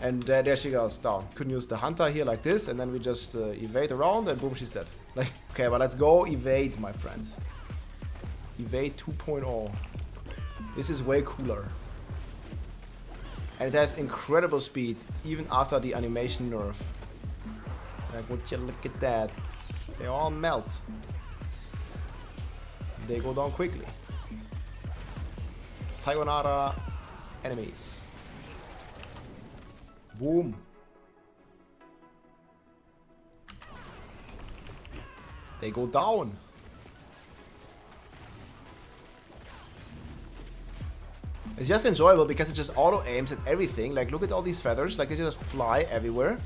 And there she goes, down. Couldn't use the hunter here like this, and then we just evade around, and boom, she's dead. Like, okay, but let's go evade, my friends. Evade 2.0. This is way cooler. And it has incredible speed, even after the animation nerf. Like, would you look at that? They all melt. They go down quickly. Sayonara enemies. Boom. They go down. It's just enjoyable because it just auto aims at everything. Like, look at all these feathers. Like, they just fly everywhere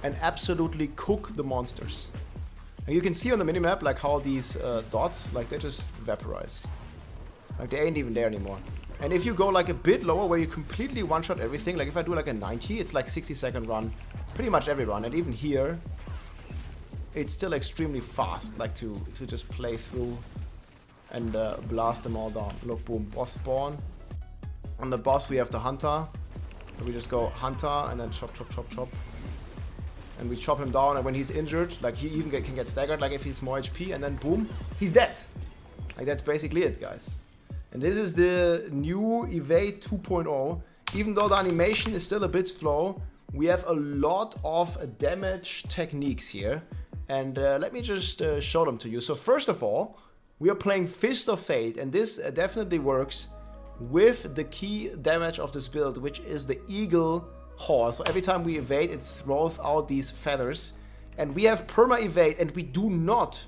and absolutely cook the monsters. And you can see on the minimap like how these dots, like, they just vaporize. Like, they ain't even there anymore. And if you go like a bit lower where you completely one-shot everything, like if I do like a 90, it's like 60-second run, pretty much every run. And even here, it's still extremely fast, like to just play through and blast them all down. Look, boom, boss spawn. On the boss we have the hunter, so we just go hunter and then chop, chop, chop, chop. And we chop him down, and when he's injured, like he even can get staggered, like if he's more HP, and then boom, he's dead. Like, that's basically it, guys. And this is the new Evade 2.0. Even though the animation is still a bit slow, we have a lot of damage techniques here. And let me just show them to you. So first of all, we are playing Fist of Fate, and this definitely works with the key damage of this build, which is the Eagle Horse. So every time we evade, it throws out these feathers. And we have perma evade, and we do not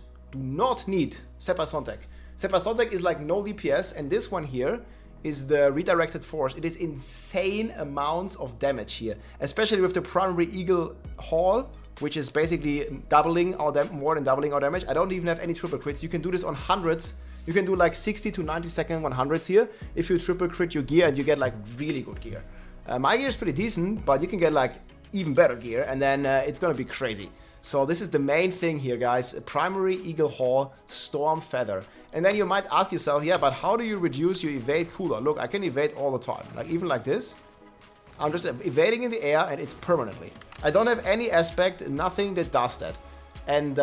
need Sepasontek. Sepasontek is like no DPS, and this one here is the redirected force. It is insane amounts of damage here, especially with the primary Eagle Haul, which is basically doubling our more than doubling our damage. I don't even have any triple crits. You can do this on hundreds. You can do like 60 to 90 second 100s here if you triple crit your gear and you get like really good gear. My gear is pretty decent, but you can get like even better gear, and then it's gonna be crazy. So this is the main thing here, guys. Primary Eagle Haul, Storm Feather. And then you might ask yourself, yeah, but how do you reduce your evade cooldown? Look, I can evade all the time. Like, even like this. I'm just evading in the air, and it's permanently. I don't have any aspect, nothing that does that. And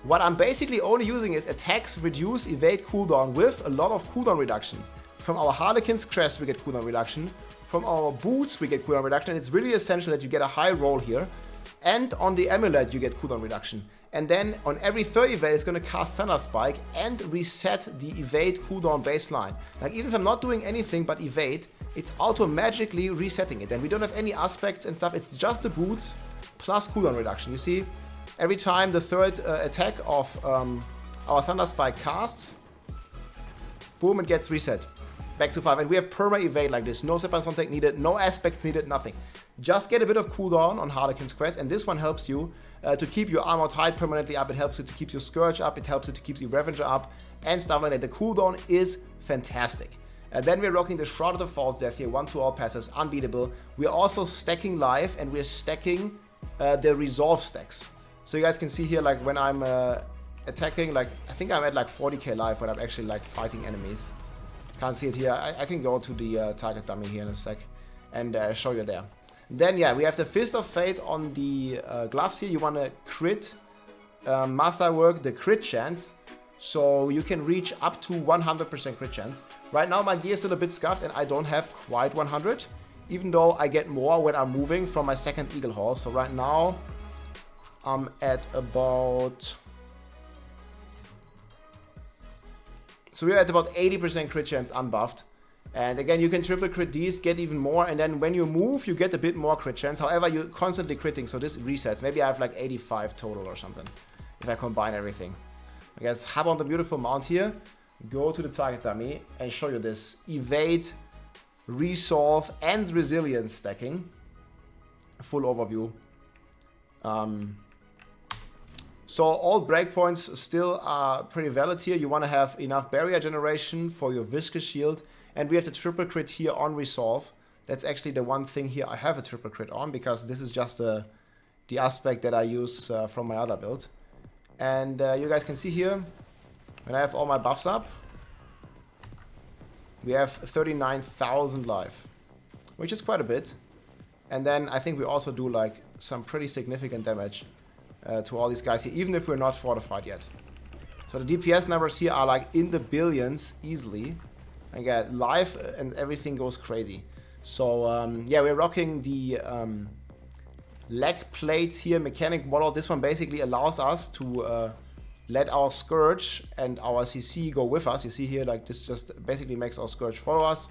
what I'm basically only using is attacks reduce evade cooldown with a lot of cooldown reduction. From our Harlequin's Crest, we get cooldown reduction. From our boots, we get cooldown reduction. And it's really essential that you get a high roll here. And on the amulet, you get cooldown reduction. And then on every third evade, it's going to cast Thunder Spike and reset the evade cooldown baseline. Like, even if I'm not doing anything but evade, it's auto-magically resetting it. And we don't have any aspects and stuff. It's just the boots plus cooldown reduction. You see, every time the third attack of our Thunder Spike casts, boom, it gets reset. Back to 5. And we have perma evade like this. No Sepasontek needed, no aspects needed, nothing. Just get a bit of cooldown on Harlequin's Crest, and this one helps you to keep your Armored Tide permanently up. It helps you to keep your Scourge up. It helps you to keep your Revenger up, and stuff like that. The cooldown is fantastic. And then we're rocking the Shroud of the False Death here, 1-2 all passives, unbeatable. We're also stacking life, and we're stacking the Resolve stacks. So you guys can see here, like, when I'm attacking, like, I think I'm at like 40k life when I'm actually like fighting enemies. Can't see it here. I can go to the target dummy here in a sec and show you there. Then, yeah, we have the Fist of Fate on the gloves here. You want to crit masterwork the crit chance, so you can reach up to 100% crit chance. Right now, my gear is still a bit scuffed, and I don't have quite 100, even though I get more when I'm moving from my second Eagle Haul. So right now, I'm at about... So we're at about 80% crit chance unbuffed. And again, you can triple crit these, get even more, and then when you move, you get a bit more crit chance. However, you're constantly critting, so this resets. Maybe I have like 85 total or something, if I combine everything. I guess hop on the beautiful mount here, go to the target dummy, and show you this. Evade, Resolve, and Resilience stacking. Full overview. So all breakpoints still are pretty valid here. You want to have enough barrier generation for your Viscous Shield. And we have the triple crit here on Resolve. That's actually the one thing here I have a triple crit on, because this is just the aspect that I use from my other build. And you guys can see here, when I have all my buffs up, we have 39,000 life, which is quite a bit. And then I think we also do like some pretty significant damage to all these guys here, even if we're not fortified yet. So the DPS numbers here are like in the billions easily. And get life and everything goes crazy. So yeah, we're rocking the leg plates here, mechanic model. This one basically allows us to let our Scourge and our CC go with us. You see here, like this just basically makes our Scourge follow us.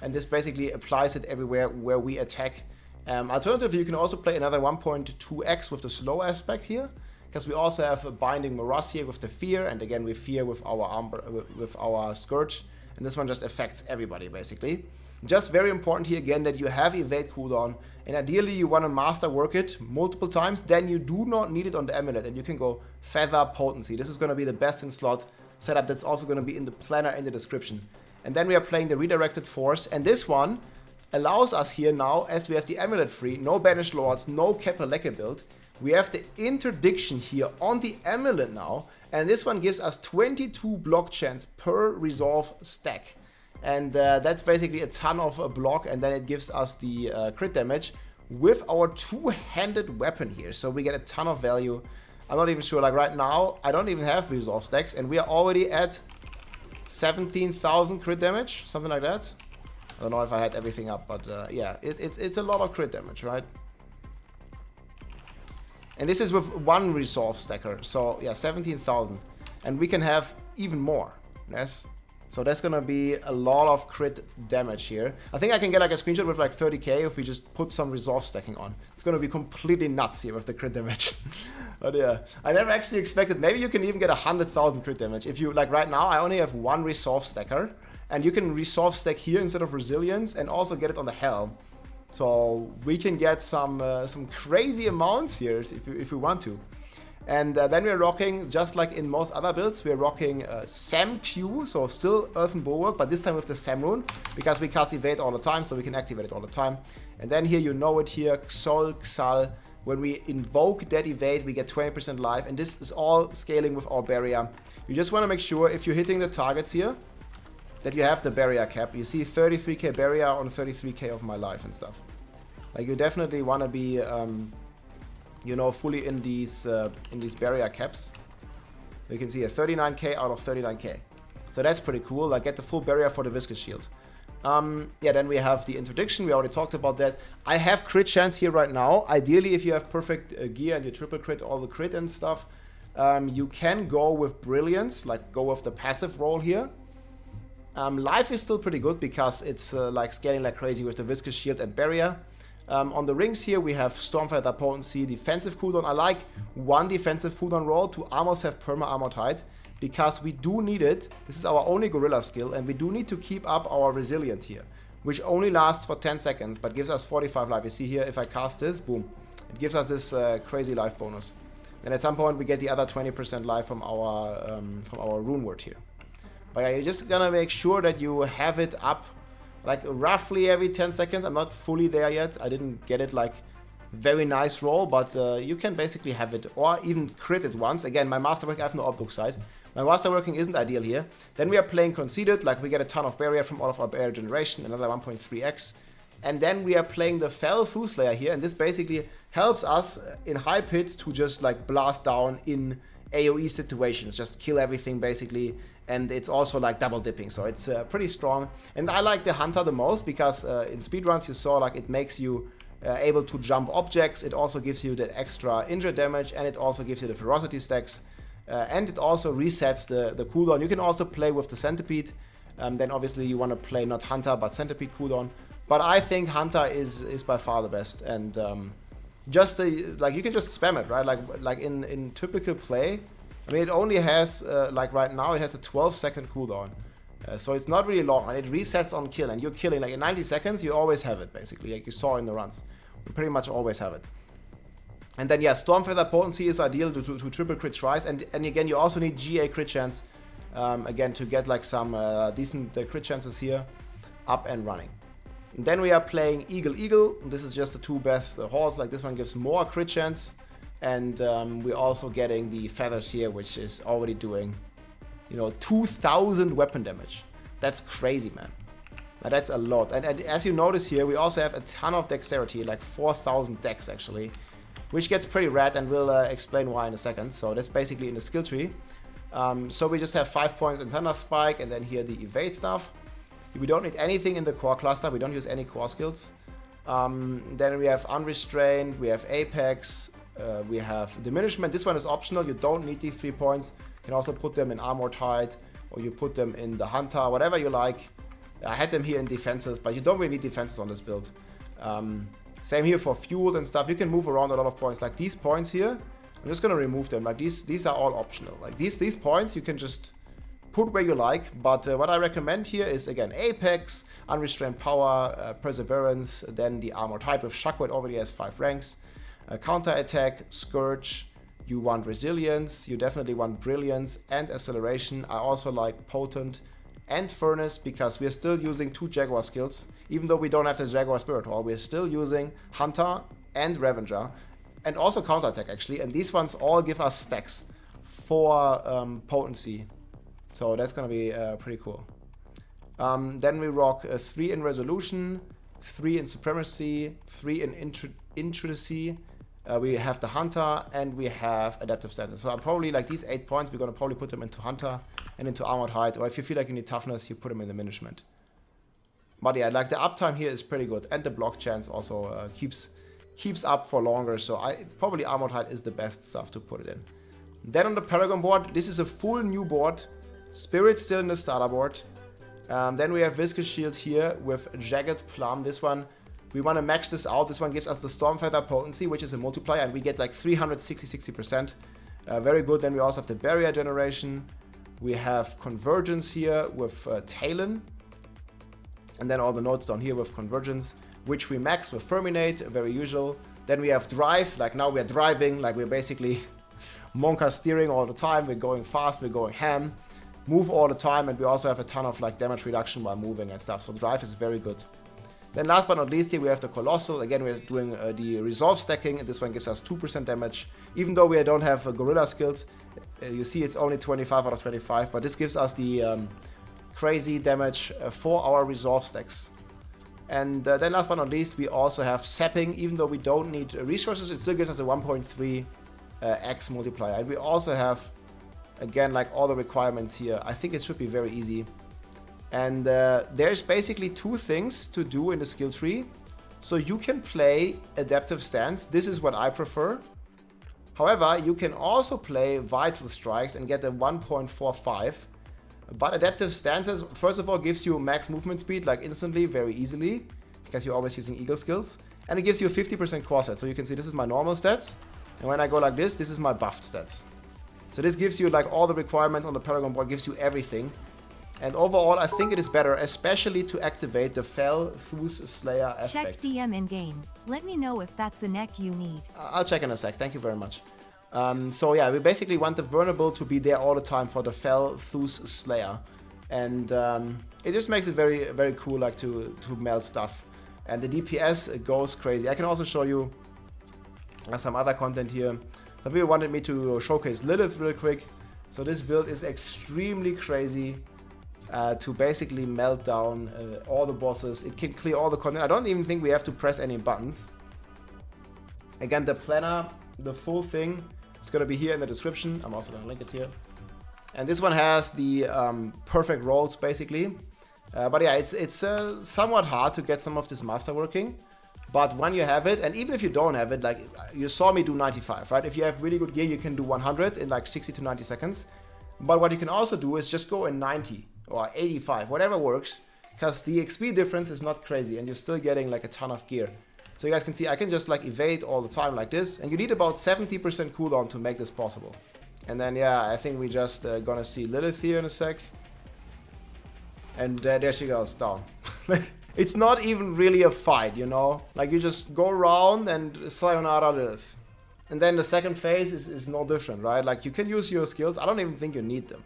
And this basically applies it everywhere where we attack. Alternatively, you can also play another 1.2x with the slow aspect here, because we also have a binding Morass here with the fear, and again we fear with our Scourge, and this one just affects everybody basically. Just very important here again that you have evade cooldown, and ideally you want to master work it multiple times, then you do not need it on the amulet, and you can go feather potency. This is going to be the best in slot setup. That's also going to be in the planner in the description. And then we are playing the redirected force, and this one allows us here now, as we have the amulet free, no banished lords, no Kepler Leke build, we have the interdiction here on the amulet now, and this one gives us 22 block chance per resolve stack. And that's basically a ton of a block, and then it gives us the crit damage with our two-handed weapon here. So we get a ton of value. I'm not even sure, like right now, I don't even have resolve stacks, and we are already at 17,000 crit damage, something like that. I don't know if I had everything up, but yeah, it's a lot of crit damage, right? And this is with one resolve stacker, so yeah, 17,000. And we can have even more, yes? So that's gonna be a lot of crit damage here. I think I can get like a screenshot with like 30k if we just put some resolve stacking on. It's gonna be completely nuts here with the crit damage. But yeah, I never actually expected, maybe you can even get 100,000 crit damage. If you, like right now, I only have one resolve stacker. And you can resolve stack here instead of resilience and also get it on the helm. So we can get some crazy amounts here if we want to. And then we're rocking, just like in most other builds, we're rocking Sam Q, so still Earthen Bulwark, but this time with the Sam rune, because we cast evade all the time, so we can activate it all the time. And then here, you know it here, Xol, Xal, when we invoke that evade, we get 20% life, and this is all scaling with our barrier. You just want to make sure, if you're hitting the targets here, that you have the barrier cap. You see 33k barrier on 33k of my life and stuff. Like you definitely want to be, you know, fully in these barrier caps. You can see a 39k out of 39k. So that's pretty cool. Like get the full barrier for the viscous shield. Yeah, then we have the interdiction. We already talked about that. I have crit chance here right now. Ideally, if you have perfect gear and you triple crit all the crit and stuff, you can go with brilliance, like go with the passive roll here. Life is still pretty good because it's like scaling like crazy with the viscous shield and barrier. On the rings here we have Stormfeather potency, defensive cooldown. I like one defensive cooldown roll to almost have perma armored hide because we do need it. This is our only gorilla skill, and we do need to keep up our resilient here, which only lasts for 10 seconds but gives us 45 life. You see here, if I cast this, boom, it gives us this crazy life bonus. And at some point we get the other 20% life from our rune word here. But yeah, you're just gonna make sure that you have it up like roughly every 10 seconds. I'm not fully there yet. I didn't get it like very nice roll, but you can basically have it or even crit it once. Again, my masterwork, I have no Obduct side. My masterworking isn't ideal here. Then we are playing conceded, like we get a ton of barrier from all of our barrier generation, another 1.3x. And then we are playing the Fell Soothsayer here, and this basically helps us in high pits to just like blast down in AoE situations, just kill everything basically. And it's also like double dipping, so it's pretty strong. And I like the Hunter the most because in speedruns you saw like it makes you able to jump objects. It also gives you the extra injury damage, and it also gives you the ferocity stacks. And it also resets the cooldown. You can also play with the Centipede. Then obviously you want to play not Hunter but Centipede cooldown. But I think Hunter is by far the best. And just like you can just spam it, right? Like in typical play. I mean, it only has, like right now, it has a 12-second cooldown. So it's not really long, and it resets on kill, and you're killing, like in 90 seconds, you always have it, basically, like you saw in the runs. You pretty much always have it. And then, yeah, Stormfeather potency is ideal to triple crit tries, and again, you also need GA crit chance, again, to get like some decent crit chances here, up and running. And then we are playing Eagle. This is just the two best hordes, like this one gives more crit chance. And we're also getting the feathers here, which is already doing, you know, 2,000 weapon damage. That's crazy, man. Now that's a lot. And as you notice here, we also have a ton of dexterity, like 4,000 dex actually, which gets pretty rad, and we'll explain why in a second. So that's basically in the skill tree. So we just have 5 points in Thunder Spike, and then here the evade stuff. We don't need anything in the core cluster. We don't use any core skills. Then we have Unrestrained, we have Apex, we have Diminishment. This one is optional. You don't need these 3 points. You can also put them in Armored Hide, or you put them in the Hunter, whatever you like. I had them here in defenses, but you don't really need defenses on this build. Same here for Fueled and stuff. You can move around a lot of points. Like these points here, I'm just gonna remove them. Like these are all optional. Like these points you can just put where you like. But what I recommend here is, again, Apex, Unrestrained Power, Perseverance, then the Armored Hide with Shockwave already has 5 ranks. Counter Attack, Scourge. You want Resilience. You definitely want Brilliance and Acceleration. I also like Potent and Furnace, because we're still using 2 Jaguar skills. Even though we don't have the Jaguar Spirit Hall, we're still using Hunter and Revenger. And also Counter Attack actually. And these ones all give us stacks for potency. So that's gonna be pretty cool. Then we rock 3 in Resolution, 3 in Supremacy, 3 in Intrudency. We have the Hunter, and we have Adaptive Stances. So I'm probably, like, these 8 points, we're gonna probably put them into Hunter and into Armored Hide. Or if you feel like you need Toughness, you put them in Diminishment. But yeah, like the uptime here is pretty good. And the block chance also keeps up for longer. So probably Armored Hide is the best stuff to put it in. Then on the Paragon board, this is a full new board. Spirit still in the starter board. Then we have Viscous Shield here with Jagged Plum. This one, we want to max this out. This one gives us the Storm Feather potency, which is a multiplier, and we get like 360%. Very good. Then we also have the Barrier Generation. We have Convergence here with Talon. And then all the nodes down here with Convergence, which we max with Ferminate, very usual. Then we have Drive, like now we're driving, like we're basically Monka steering all the time. We're going fast, we're going ham. Move all the time, and we also have a ton of like damage reduction while moving and stuff. So Drive is very good. Then last but not least here we have the Colossal. Again, we're doing the Resolve stacking, and this one gives us 2% damage. Even though we don't have Gorilla skills, you see it's only 25 out of 25, but this gives us the crazy damage for our Resolve stacks. And then last but not least, we also have Sapping. Even though we don't need resources, it still gives us a 1.3 x multiplier. And we also have, again, like all the requirements here. I think it should be very easy. And there's basically 2 things to do in the skill tree. So you can play Adaptive Stance. This is what I prefer. However, you can also play Vital Strikes and get a 1.45. But Adaptive Stances, first of all, gives you max movement speed, like instantly, very easily, because you're always using Eagle skills. And it gives you a 50% core set. So you can see this is my normal stats. And when I go like this is my buffed stats. So this gives you like all the requirements on the Paragon board, gives you everything. And overall, I think it is better, especially to activate the Fell Thus Slayer aspect. Check DM in game. Let me know if that's the neck you need. I'll check in a sec. Thank you very much. So yeah, we basically want the Vulnerable to be there all the time for the Fell Thus Slayer. And it just makes it very, very cool, like to melt stuff. And the DPS goes crazy. I can also show you some other content here. Some people wanted me to showcase Lilith real quick. So this build is extremely crazy. To basically melt down all the bosses. It can clear all the content. I don't even think we have to press any buttons. Again, the planner, the full thing, is going to be here in the description. I'm also going to link it here. And this one has the perfect rolls, basically. But yeah, it's somewhat hard to get some of this master working. But when you have it, and even if you don't have it, like you saw me do 95, right? If you have really good gear, you can do 100 in like 60 to 90 seconds. But what you can also do is just go in 90. Or 85, whatever works, because the XP difference is not crazy and you're still getting like a ton of gear. So you guys can see I can just like evade all the time like this, and you need about 70% cooldown to make this possible. And then yeah, I think we just gonna see Lilith here in a sec. And there she goes, down. It's not even really a fight, you know? Like you just go around and sayonara Lilith. And then the second phase is no different, right? Like you can use your skills, I don't even think you need them.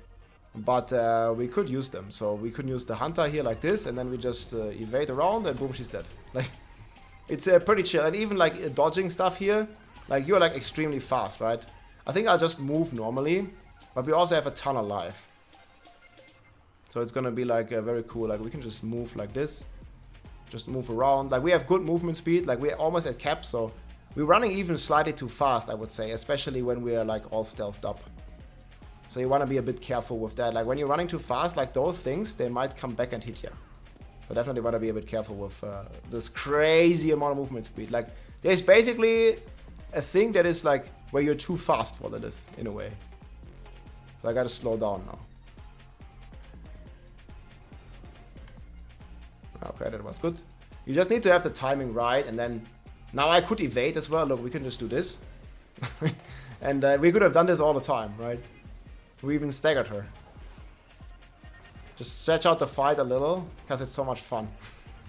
But we could use them, so we could use the Hunter here like this, and then we just evade around, and boom, she's dead. Like, it's pretty chill, and even like dodging stuff here, like you're like extremely fast, right? I think I'll just move normally, but we also have a ton of life. So So it's gonna be like very cool. Like we can just move like this, just move around. Like we have good movement speed. Like we're almost at cap, so we're running even slightly too fast, I would say, especially when we are like all stealthed up. So you want to be a bit careful with that. Like when you're running too fast, like those things, they might come back and hit you. So definitely want to be a bit careful with this crazy amount of movement speed. Like there's basically a thing that is like where you're too fast for the list in a way. So I gotta slow down now. Okay, that was good. You just need to have the timing right, and then now I could evade as well. Look, we can just do this. And we could have done this all the time, right? We even staggered her. Just stretch out the fight a little, because it's so much fun.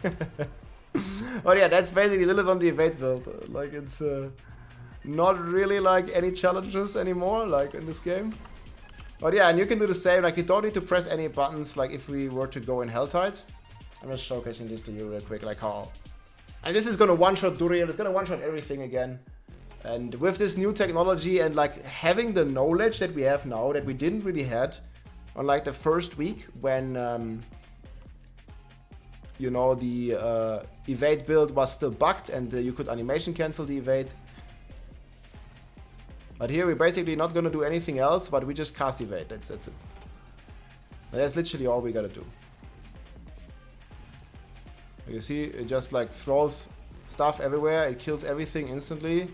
But yeah, that's basically Lilith on the evade build. Like, it's not really like any challenges anymore, like in this game. But yeah, and you can do the same. Like, you don't need to press any buttons, like if we were to go in Helltide. I'm just showcasing this to you real quick, like how... And this is gonna one-shot Duriel, it's gonna one-shot everything again. And with this new technology and like having the knowledge that we have now that we didn't really had on like the first week when you know, the evade build was still bugged and you could animation cancel the evade. But here we're basically not gonna do anything else, but we just cast evade, that's it. That's literally all we gotta do. You see, it just like throws stuff everywhere, it kills everything instantly.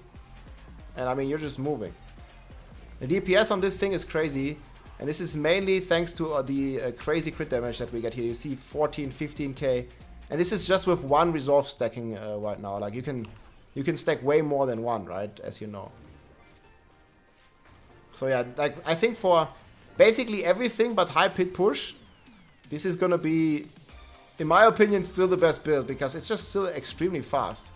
And I mean, you're just moving. The DPS on this thing is crazy. And this is mainly thanks to the crazy crit damage that we get here. You see 14, 15k. And this is just with one resolve stacking right now. Like you can stack way more than one, right? As you know. So yeah, like I think for basically everything but high pit push, this is gonna be, in my opinion, still the best build because it's just still extremely fast.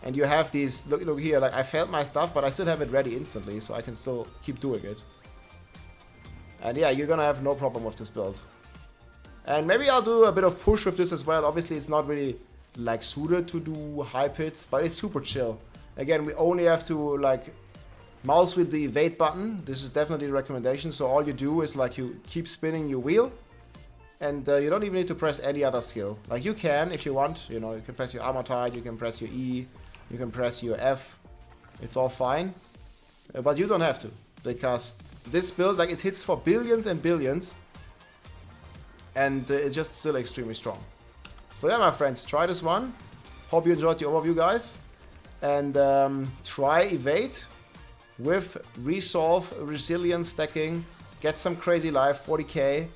And you have these, look here, like I failed my stuff, but I still have it ready instantly, so I can still keep doing it. And yeah, you're gonna have no problem with this build. And maybe I'll do a bit of push with this as well. Obviously, it's not really like suited to do high pit, but it's super chill. Again, we only have to like mouse with the evade button. This is definitely a recommendation. So all you do is like you keep spinning your wheel. And you don't even need to press any other skill. Like you can, if you want, you know, you can press your armor tide, you can press your E, you can press your F. It's all fine. But you don't have to. Because this build, like it hits for billions and billions. And it's just still extremely strong. So yeah, my friends, try this one. Hope you enjoyed the overview, guys. And try evade with resolve, resilience stacking. Get some crazy life, 40k.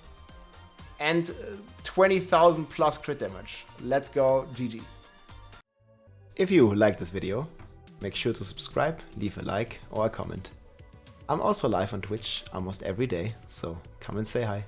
And 20,000 plus crit damage. Let's go, GG. If you like this video, make sure to subscribe, leave a like or a comment. I'm also live on Twitch almost every day, so come and say hi.